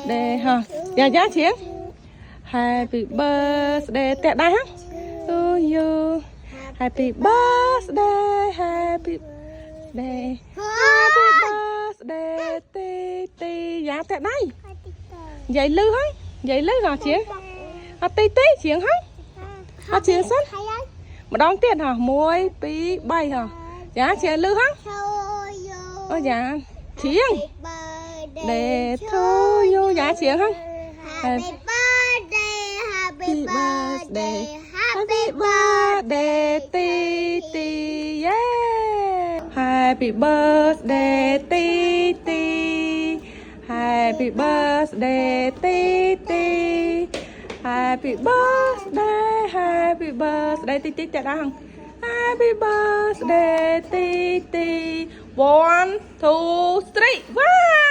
birthday ha dạ dạ chiến happy birthday tẹt đây ha to you happy birthday happy birthday happy birthday ti ti dạ tẹt đây vậy lư hả vậy lư hả chiến ti ti chiến hả chiến sắt mà đón tiền hả muối pi bay hả dạ chiến lư hả dạ chiến để thôi vô dạ chiến hả happy birthday happy birthday ti ti yeah happy birthday ti ti happy birthday ti ti happy birthday ti ti tại đó hằng happy birthday ti ti 1 2 3 wow